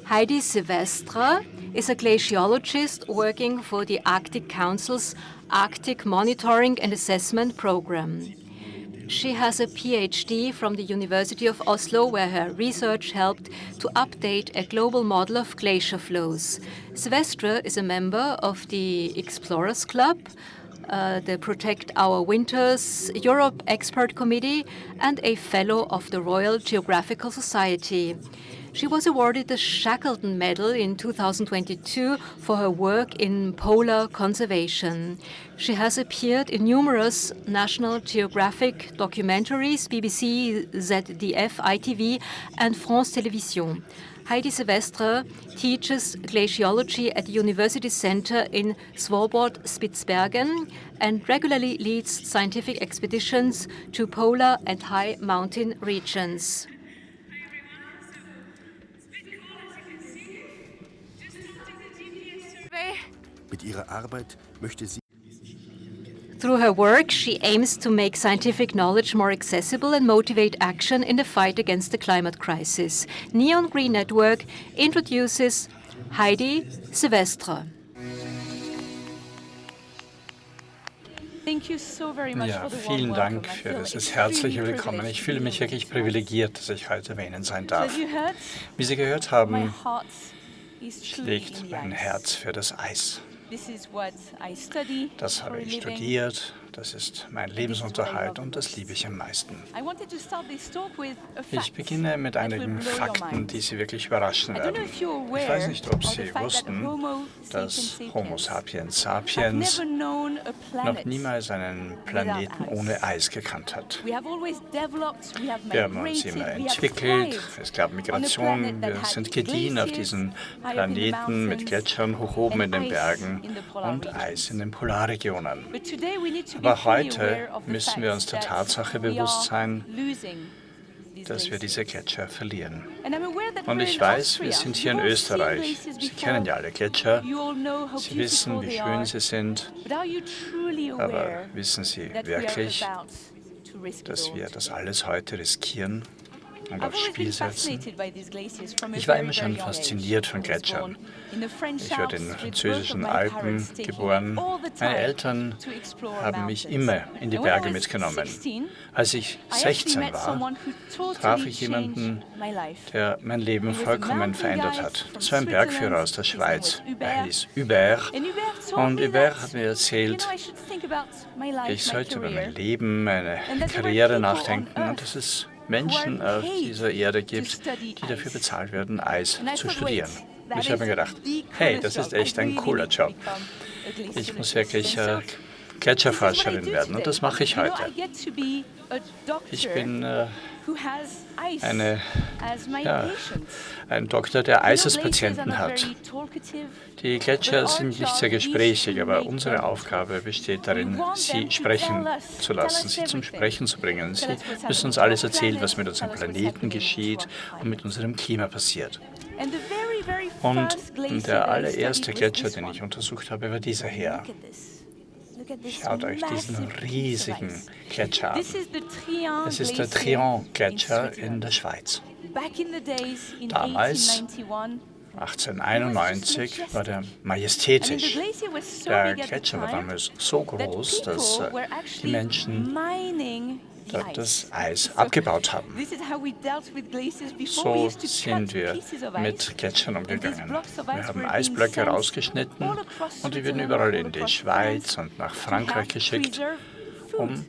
Heidi Silvestre is a glaciologist working for the Arctic Council's Arctic Monitoring and Assessment Program. She has a PhD from the University of Oslo, where her research helped to update a global model of glacier flows. Silvestre is a member of the Explorers Club, the Protect Our Winters Europe Expert Committee, and a fellow of the Royal Geographical Society. She was awarded the Shackleton Medal in 2022 for her work in polar conservation. She has appeared in numerous National Geographic documentaries, BBC, ZDF, ITV, and France Télévisions. Heidi Silvestre teaches glaciology at the University Center in Svalbard, Spitsbergen, and regularly leads scientific expeditions to polar and high mountain regions. Mit ihrer Arbeit möchte sie Through her work, she aims to make scientific knowledge more accessible and motivate action in the fight against the climate crisis. Neon Green Network introduces Heidi Silvestre. Ja, vielen Dank für dieses herzliche Willkommen. Ich fühle mich wirklich privilegiert, dass ich heute bei Ihnen sein darf. Wie Sie gehört haben, schlägt mein Herz für das Eis. Das habe ich studiert, das ist mein Lebensunterhalt und das liebe ich am meisten. Ich beginne mit einigen Fakten, die Sie wirklich überraschen werden. Ich weiß nicht, ob Sie wussten, dass Homo sapiens sapiens noch niemals einen Planeten ohne Eis gekannt hat. Wir haben uns immer entwickelt, es gab Migration, wir sind gediehen auf diesen Planeten mit Gletschern hoch oben in den Bergen und Eis in den Polarregionen. Aber heute müssen wir uns der Tatsache bewusst sein, dass wir diese Gletscher verlieren. Und ich weiß, wir sind hier in Österreich. Sie kennen ja alle Gletscher. Sie wissen, wie schön sie sind. Aber wissen Sie wirklich, dass wir das alles heute riskieren und aufs Spiel setzen? Ich war immer schon fasziniert von Gletschern. Ich wurde in den französischen Alpen geboren. Meine Eltern haben mich immer in die Berge mitgenommen. Als ich 16 war, traf ich jemanden, der mein Leben vollkommen verändert hat. Das war ein Bergführer aus der Schweiz. Er hieß Hubert. Und Hubert hat mir erzählt, ich sollte über mein Leben, meine Karriere nachdenken und dass es Menschen auf dieser Erde gibt, die dafür bezahlt werden, Eis zu studieren. Und ich habe mir gedacht, hey, das ist echt ein cooler Job. Ich muss wirklich Gletscherforscherin werden und das mache ich heute. Ich bin ein Doktor, der Eis als Patienten hat. Die Gletscher sind nicht sehr gesprächig, aber unsere Aufgabe besteht darin, sie sprechen zu lassen, sie zum Sprechen zu bringen. Sie müssen uns alles erzählen, was mit unserem Planeten geschieht und mit unserem Klima passiert. Und der allererste Gletscher, den ich untersucht habe, war dieser hier. Schaut euch diesen riesigen Gletscher an. Es ist der Trion-Gletscher in der Schweiz. Damals, 1891, war der majestätisch. Der Gletscher war damals so groß, dass die Menschen dort das Eis abgebaut haben. So sind wir mit Gletschern umgegangen. Wir haben Eisblöcke rausgeschnitten und die wurden überall in die Schweiz und nach Frankreich geschickt, um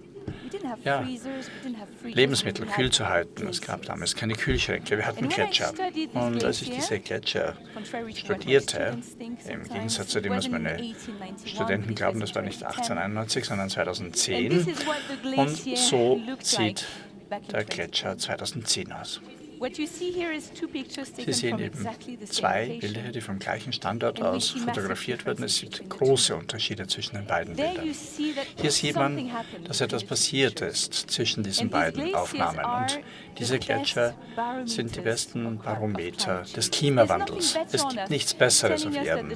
Lebensmittel kühl zu halten. Es gab damals keine Kühlschränke, wir hatten Gletscher. Und als ich diese Gletscher studierte, im Gegensatz zu dem, was meine Studenten glauben, das war nicht 1891, sondern 2010. Und so sieht der Gletscher 2010 aus. Sie sehen eben zwei Bilder, die vom gleichen Standort aus fotografiert wurden. Es gibt große Unterschiede zwischen den beiden Bildern. Hier sieht man, dass etwas passiert ist zwischen diesen beiden Aufnahmen. Und diese Gletscher sind die besten Barometer des Klimawandels. Es gibt nichts Besseres auf Erden.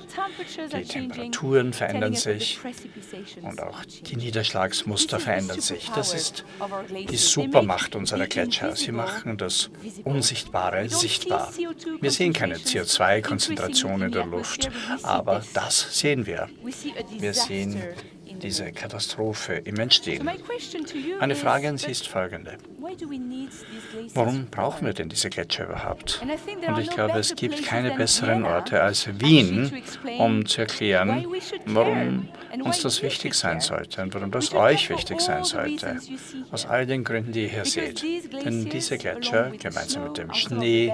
Die Temperaturen verändern sich und auch die Niederschlagsmuster verändern sich. Das ist die Supermacht unserer Gletscher. Sie machen das Unsichtbare sichtbar. Wir sehen keine CO2-Konzentration in der Luft, aber das sehen wir. Wir sehen diese Katastrophe im Entstehen. Meine Frage an Sie ist folgende. Warum brauchen wir denn diese Gletscher überhaupt? Und ich glaube, es gibt keine besseren Orte als Wien, um zu erklären, warum uns das wichtig sein sollte und warum das euch wichtig sein sollte. Aus all den Gründen, die ihr hier seht. Denn diese Gletscher, gemeinsam mit dem Schnee,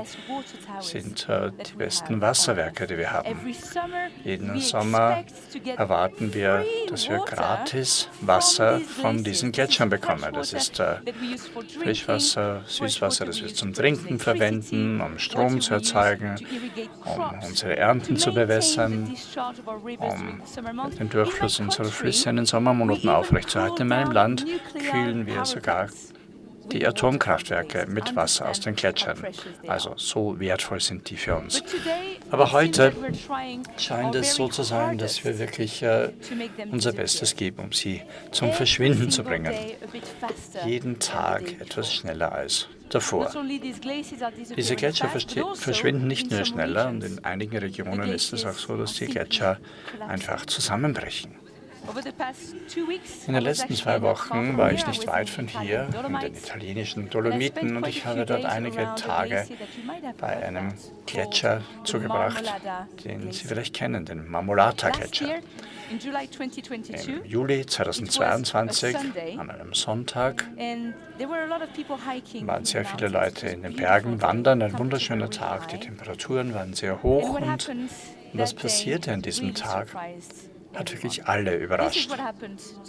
sind die besten Wasserwerke, die wir haben. Jeden Sommer erwarten wir, dass wir gratis Wasser von diesen Gletschern bekommen. Das ist Frischwasser, Süßwasser, das wir zum Trinken verwenden, um Strom zu erzeugen, um unsere Ernten zu bewässern, um den Durchfluss unserer Flüsse in den Sommermonaten aufrechtzuerhalten. In meinem Land kühlen wir sogar die Atomkraftwerke mit Wasser aus den Gletschern. Also so wertvoll sind die für uns. Aber heute scheint es so zu sein, dass wir wirklich unser Bestes geben, um sie zum Verschwinden zu bringen. Jeden Tag etwas schneller als davor. Diese Gletscher verschwinden nicht nur schneller, und in einigen Regionen ist es auch so, dass die Gletscher einfach zusammenbrechen. In den letzten 2 Wochen war ich nicht weit von hier, in den italienischen Dolomiten, und ich habe dort einige Tage bei einem Gletscher zugebracht, den Sie vielleicht kennen, den Marmolata-Gletscher. Im Juli 2022, an einem Sonntag, waren sehr viele Leute in den Bergen wandern. Ein wunderschöner Tag, die Temperaturen waren sehr hoch, und was passierte an diesem Tag, hat wirklich alle überrascht.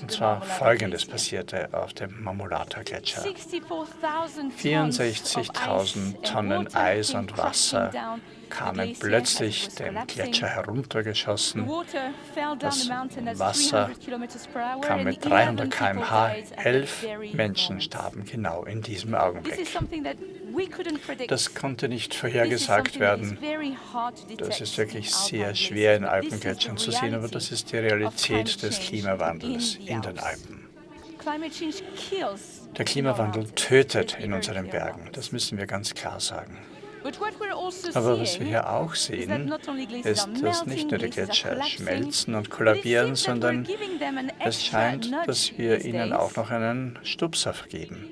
Und zwar Folgendes passierte auf dem Marmolata-Gletscher. 64.000 Tonnen Eis und Wasser kamen plötzlich dem Gletscher heruntergeschossen. Das Wasser kam mit 300 km/h. 11 Menschen starben genau in diesem Augenblick. Das konnte nicht vorhergesagt werden. Das ist wirklich sehr schwer in Alpengletschern zu sehen, aber das ist die Realität des Klimawandels in den Alpen. Der Klimawandel tötet in unseren Bergen, das müssen wir ganz klar sagen. Aber was wir hier auch sehen, ist, dass nicht nur die Gletscher schmelzen und kollabieren, sondern es scheint, dass wir ihnen auch noch einen Stupser geben,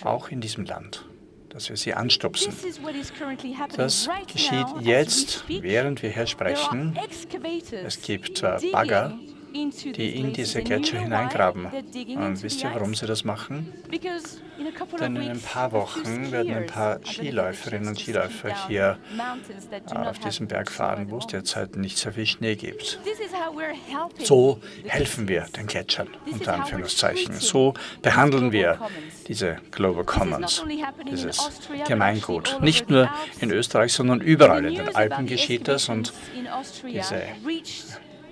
auch in diesem Land, dass wir sie anstupsen. Das geschieht jetzt, während wir hier sprechen. Es gibt Bagger, die in diese Gletscher hineingraben. Und wisst ihr, warum sie das machen? Denn in ein paar Wochen werden ein paar Skiläuferinnen und Skiläufer hier auf diesem Berg fahren, wo es derzeit nicht so viel Schnee gibt. So helfen wir den Gletschern, unter Anführungszeichen. So behandeln wir diese Global Commons, dieses Gemeingut. Nicht nur in Österreich, sondern überall in den Alpen geschieht das, und diese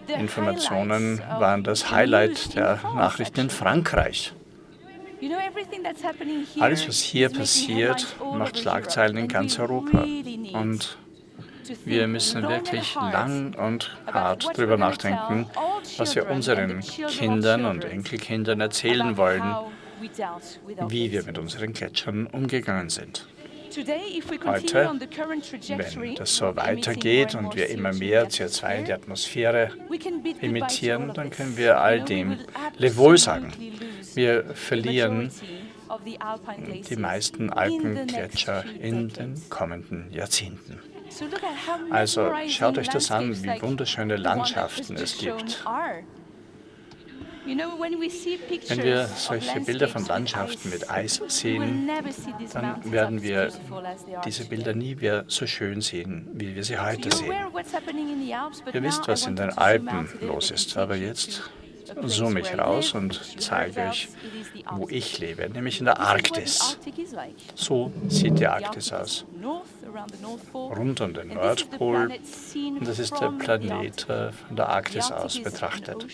Informationen waren das Highlight der Nachrichten in Frankreich. Alles, was hier passiert, macht Schlagzeilen in ganz Europa. Und wir müssen wirklich lang und hart darüber nachdenken, was wir unseren Kindern und Enkelkindern erzählen wollen, wie wir mit unseren Gletschern umgegangen sind. Heute, wenn das so weitergeht und wir immer mehr CO2 in die Atmosphäre emittieren, dann können wir all dem Lebewohl sagen. Wir verlieren die meisten Alpengletscher in den kommenden Jahrzehnten. Also schaut euch das an, wie wunderschöne Landschaften es gibt. Wenn wir solche Bilder von Landschaften mit Eis sehen, dann werden wir diese Bilder nie mehr so schön sehen, wie wir sie heute sehen. Ihr wisst, was in den Alpen los ist, aber jetzt zoome ich raus und zeige euch, wo ich lebe, nämlich in der Arktis. So sieht die Arktis aus. Rund um den Nordpol, und das ist der Planet von der Arktis aus betrachtet.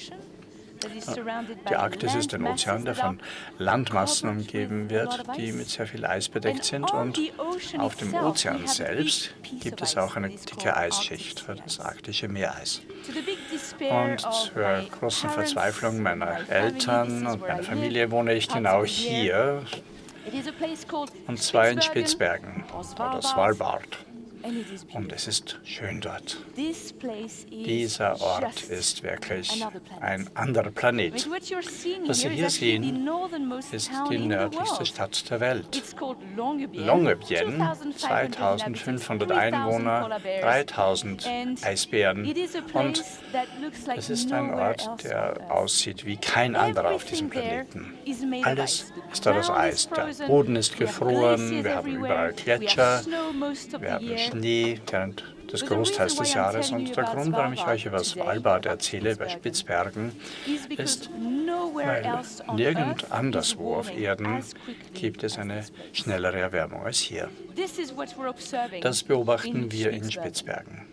Die Arktis ist ein Ozean, der von Landmassen umgeben wird, die mit sehr viel Eis bedeckt sind. Und auf dem Ozean selbst gibt es auch eine dicke Eisschicht, das arktische Meereis. Und zur großen Verzweiflung meiner Eltern und meiner Familie wohne ich genau hier, Und zwar in Spitzbergen oder Svalbard. Und es ist schön dort. Dieser Ort ist wirklich ein anderer Planet. Was Sie hier sehen, ist die nördlichste Stadt der Welt. Longyearbyen, 2500 Einwohner, 3000 Eisbären. Und es ist ein Ort, der aussieht wie kein anderer auf diesem Planeten. Alles ist dort aus Eis. Der Boden ist gefroren, wir haben überall Gletscher, wir haben Schnee während des Großteils des Jahres. Und der Grund, warum ich euch über Svalbard erzähle, bei Spitzbergen, ist, weil nirgend anderswo auf Erden gibt es eine schnellere Erwärmung als hier. Das beobachten wir in Spitzbergen.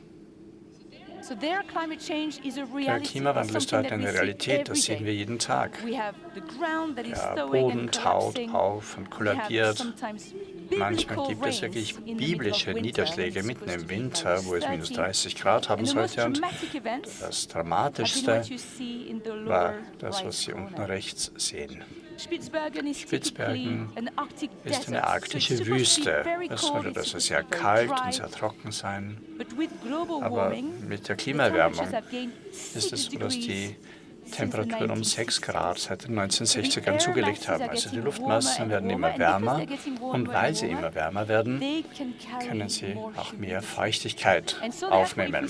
Der Klimawandel ist dort eine Realität, das sehen wir jeden Tag. Der Boden taut auf und kollabiert. Manchmal gibt es wirklich biblische Niederschläge mitten im Winter, wo es minus 30 Grad haben sollte. Und das Dramatischste war das, was Sie unten rechts sehen. Spitzbergen ist eine arktische Wüste. Es sollte also sehr kalt und sehr trocken sein. Aber mit der Klimaerwärmung ist es so, dass die Temperaturen um 6 Grad seit den 1960ern zugelegt haben. Also die Luftmassen werden immer wärmer und weil sie immer wärmer werden, können sie auch mehr Feuchtigkeit aufnehmen.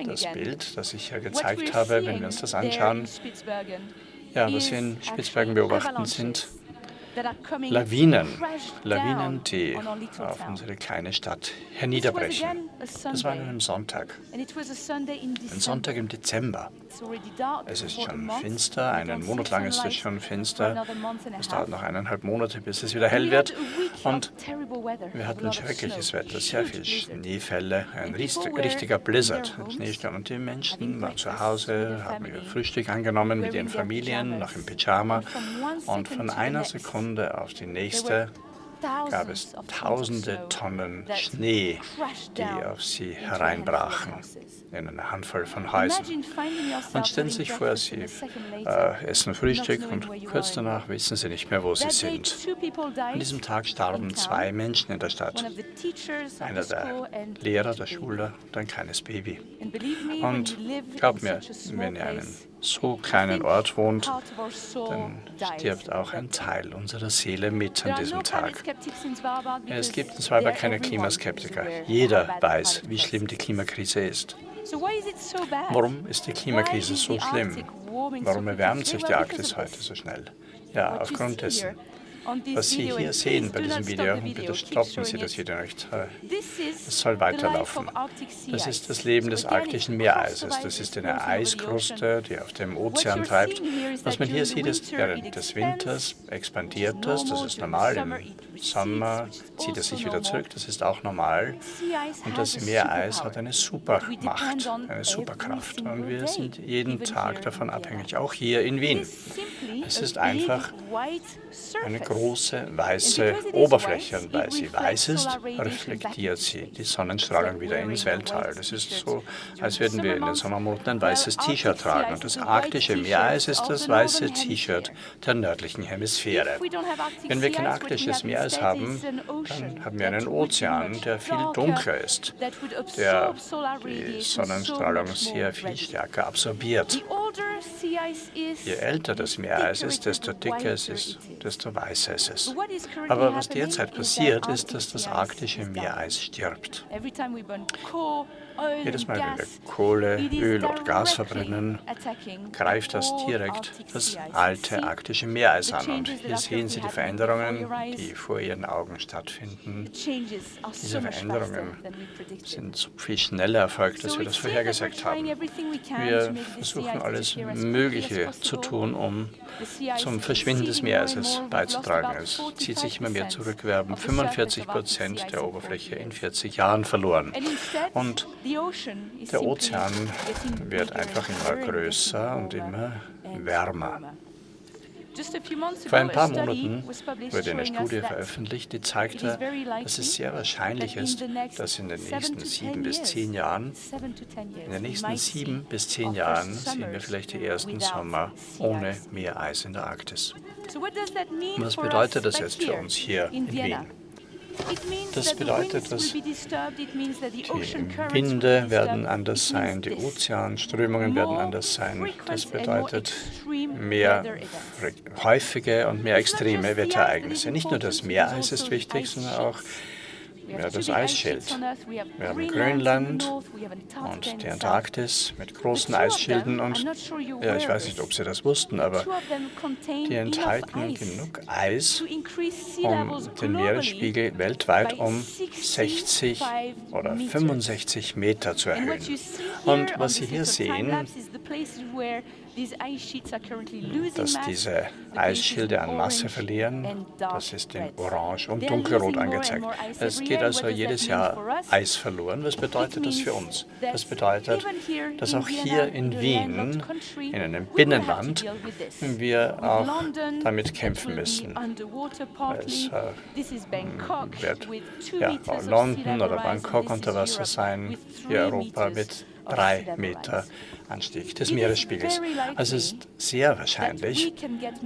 Das Bild, das ich hier gezeigt habe, wenn wir uns das anschauen, ja, was wir in Spitzbergen beobachten, sind Lawinen, die auf unsere kleine Stadt herniederbrechen. Das war an einem Sonntag, ein Sonntag im Dezember. Es ist schon finster, einen Monat lang ist es schon finster. Es dauert noch 1,5 Monate, bis es wieder hell wird. Und wir hatten schreckliches Wetter, sehr viel Schneefälle, ein richtiger Blizzard, ein Schneesturm. Und die Menschen waren zu Hause, haben ihr Frühstück angenommen mit ihren Familien, noch im Pyjama. Und von einer Sekunde auf die nächste gab es tausende Tonnen Schnee, die auf sie hereinbrachen, in eine Handvoll von Häusern. Und stellen Sie sich vor, Sie essen Frühstück und kurz danach wissen Sie nicht mehr, wo Sie sind. An diesem Tag starben 2 Menschen in der Stadt. Einer der Lehrer der Schule und ein kleines Baby. Und glaubt mir, wenn ihr einen so kleinen Ort wohnt, dann stirbt auch ein Teil unserer Seele mit an diesem Tag. Es gibt in Svalbard keine Klimaskeptiker. Jeder weiß, wie schlimm die Klimakrise ist. Warum ist die Klimakrise so schlimm? Warum erwärmt sich die Arktis heute so schnell? Ja, aufgrund dessen. Was Sie hier sehen bei diesem Video, bitte stoppen Sie das Video nicht. Es soll weiterlaufen. Das ist das Leben des arktischen Meereises. Das ist eine Eiskruste, die auf dem Ozean treibt. Was man hier sieht, ist, während des Winters expandiert das. Das ist normal. Im Sommer zieht es sich wieder zurück. Das ist auch normal. Und das Meereis hat eine Supermacht, eine Superkraft. Und wir sind jeden Tag davon abhängig, auch hier in Wien. Es ist einfach eine große weiße Oberfläche. Und weil sie weiß ist, reflektiert sie die Sonnenstrahlung wieder ins Weltall. Das ist so, als würden wir in den Sommermonaten ein weißes T-Shirt tragen. Und das arktische Meereis ist das weiße T-Shirt der nördlichen Hemisphäre. Wenn wir kein arktisches Meereis haben, dann haben wir einen Ozean, der viel dunkler ist, der die Sonnenstrahlung sehr viel stärker absorbiert. Je älter das Meereis ist, desto dicker es ist, desto weißer es ist. Aber was derzeit passiert, ist, dass das arktische Meereis stirbt. Jedes Mal, wenn wir Kohle, Öl oder Gas verbrennen, greift das direkt das alte arktische Meereis an. Und hier sehen Sie die Veränderungen, die vor Ihren Augen stattfinden. Diese Veränderungen sind so viel schneller erfolgt, als wir das vorhergesagt haben. Wir versuchen alles Mögliche zu tun, um zum Verschwinden des Meereises beizutragen. Es zieht sich immer mehr zurück. Wir haben 45% der Oberfläche in 40 Jahren verloren. Und der Ozean wird einfach immer größer und immer wärmer. Vor ein paar Monaten wurde eine Studie veröffentlicht, die zeigte, dass es sehr wahrscheinlich ist, dass in den nächsten 7 bis 10 Jahren, sehen wir vielleicht die ersten Sommer ohne Meereis in der Arktis. Was bedeutet das jetzt für uns hier in Wien? Das bedeutet, dass die Winde werden anders sein, die Ozeanströmungen werden anders sein. Das bedeutet mehr häufige und mehr extreme Wetterereignisse. Nicht nur das Meereis ist wichtig, sondern auch das Eisschild. Wir haben Grönland und die Antarktis mit großen Eisschilden und ja, ich weiß nicht, ob Sie das wussten, aber die enthalten genug Eis, um den Meeresspiegel weltweit um 60 oder 65 Meter zu erhöhen. Und was Sie hier sehen, dass diese Eisschilde an Masse verlieren, das ist in Orange und Dunkelrot angezeigt. Es geht also jedes Jahr Eis verloren. Was bedeutet das für uns? Das bedeutet, dass auch hier in Wien, in einem Binnenland, wir auch damit kämpfen müssen. Es wird London oder Bangkok unter Wasser sein, hier Europa mit 3 Meter Anstieg des Meeresspiegels. Also es ist sehr wahrscheinlich,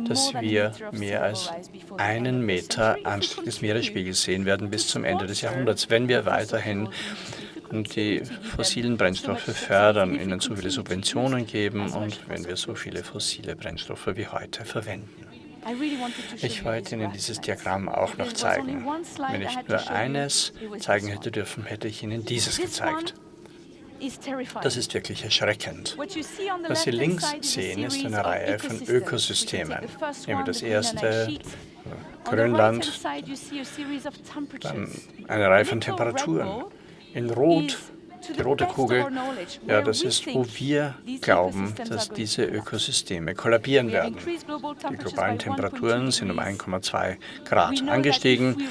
dass wir mehr als 1 Meter Anstieg des Meeresspiegels sehen werden bis zum Ende des Jahrhunderts, wenn wir weiterhin die fossilen Brennstoffe fördern, ihnen so viele Subventionen geben und wenn wir so viele fossile Brennstoffe wie heute verwenden. Ich wollte Ihnen dieses Diagramm auch noch zeigen. Wenn ich nur eines zeigen hätte dürfen, hätte ich Ihnen dieses gezeigt. Das ist wirklich erschreckend. Was Sie links sehen, ist eine Reihe von Ökosystemen. Nehmen wir das erste, Grönland, dann eine Reihe von Temperaturen. In Rot, die rote Kugel, ja, das ist, wo wir glauben, dass diese Ökosysteme kollabieren werden. Die globalen Temperaturen sind um 1,2 Grad angestiegen.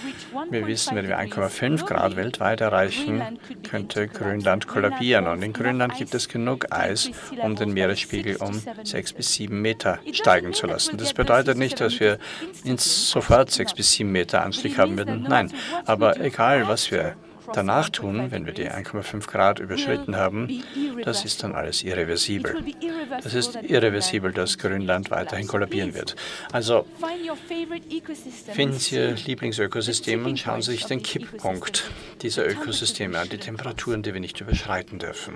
Wir wissen, wenn wir 1,5 Grad weltweit erreichen, könnte Grönland kollabieren. Und in Grönland gibt es genug Eis, um den Meeresspiegel um 6 bis 7 Meter steigen zu lassen. Das bedeutet nicht, dass wir sofort 6 bis 7 Meter Anstieg haben werden. Nein, aber egal, was wir danach tun, wenn wir die 1,5 Grad überschritten haben, das ist dann alles irreversibel. Das ist irreversibel, dass Grönland weiterhin kollabieren wird. Also finden Sie Ihr Lieblingsökosystem und schauen Sie sich den Kipppunkt dieser Ökosysteme an, die Temperaturen, die wir nicht überschreiten dürfen.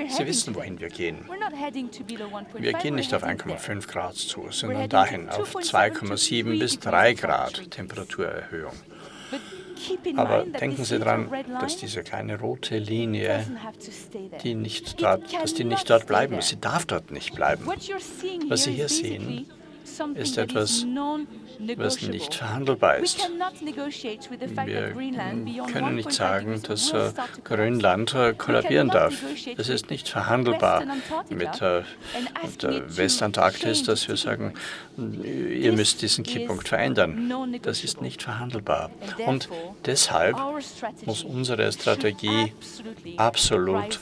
Sie wissen, wohin wir gehen. Wir gehen nicht auf 1,5 Grad zu, sondern dahin auf 2,7 bis 3 Grad Temperaturerhöhung. Aber denken Sie daran, dass diese kleine rote Linie, die nicht dort bleiben muss. Sie darf dort nicht bleiben. Was Sie hier sehen, ist etwas, was nicht verhandelbar ist. Wir können nicht sagen, dass Grönland kollabieren darf. Es ist nicht verhandelbar mit der Westantarktis, dass wir sagen, ihr müsst diesen Kipppunkt verändern. Das ist nicht verhandelbar. Und deshalb muss unsere Strategie absolut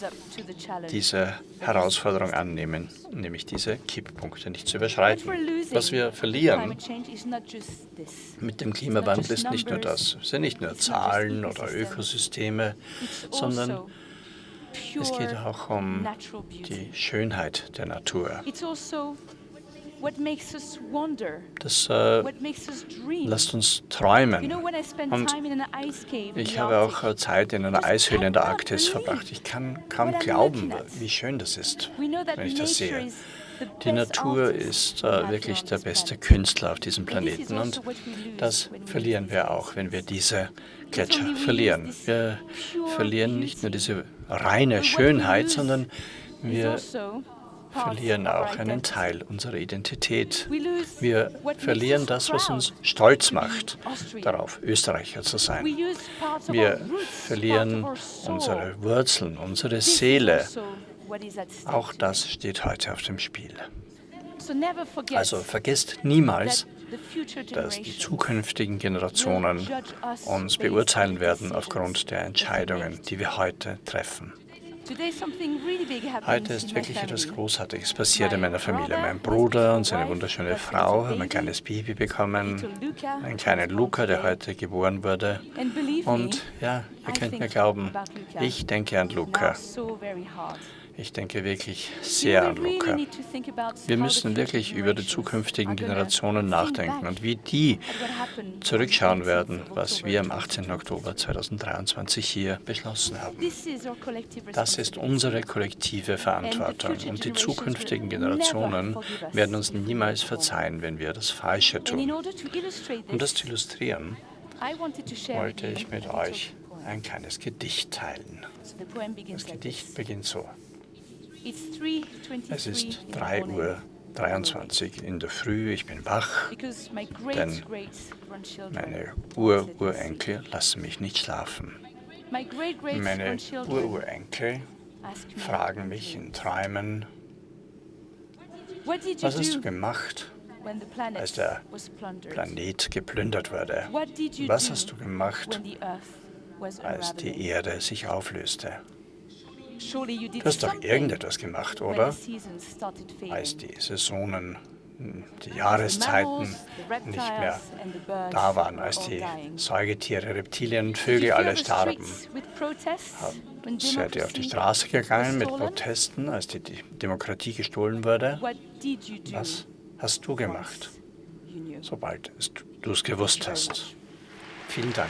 diese Herausforderung annehmen, nämlich diese Kipppunkte nicht zu überschreiten. Was wir verlieren mit dem Klimawandel ist nicht nur das. Es sind nicht nur Zahlen oder Ökosysteme, sondern es geht auch um die Schönheit der Natur. Das lässt uns träumen. Und ich habe auch Zeit in einer Eishöhle in der Arktis verbracht. Ich kann kaum glauben, wie schön das ist, wenn ich das sehe. Die Natur ist wirklich der beste Künstler auf diesem Planeten und das verlieren wir auch, wenn wir diese Gletscher verlieren. Wir verlieren nicht nur diese reine Schönheit, sondern wir verlieren auch einen Teil unserer Identität. Wir verlieren das, was uns stolz macht, darauf Österreicher zu sein. Wir verlieren unsere Wurzeln, unsere Seele. Auch das steht heute auf dem Spiel. Also vergesst niemals, dass die zukünftigen Generationen uns beurteilen werden aufgrund der Entscheidungen, die wir heute treffen. Heute ist wirklich etwas Großartiges passiert in meiner Familie. Mein Bruder und seine wunderschöne Frau haben ein kleines Baby bekommen, einen kleinen Luca, der heute geboren wurde. Und ja, ihr könnt mir glauben, ich denke an Luca. Ich denke wirklich sehr an Luca. Wir müssen wirklich über die zukünftigen Generationen nachdenken und wie die zurückschauen werden, was wir am 18. Oktober 2023 hier beschlossen haben. Das ist unsere kollektive Verantwortung und die zukünftigen Generationen werden uns niemals verzeihen, wenn wir das Falsche tun. Um das zu illustrieren, wollte ich mit euch ein kleines Gedicht teilen. Das Gedicht beginnt so. Es ist 3:23 Uhr in der Früh, ich bin wach, denn meine Ururenkel lassen mich nicht schlafen. Meine Ururenkel fragen mich in Träumen, was hast du gemacht, als der Planet geplündert wurde? Was hast du gemacht, als die Erde sich auflöste? Du hast doch irgendetwas gemacht, oder? Als die Saisonen, die Jahreszeiten nicht mehr da waren, als die Säugetiere, Reptilien und Vögel alle starben. Seid ihr auf die Straße gegangen mit Protesten, als die Demokratie gestohlen wurde? Was hast du gemacht, sobald du es gewusst hast? Vielen Dank.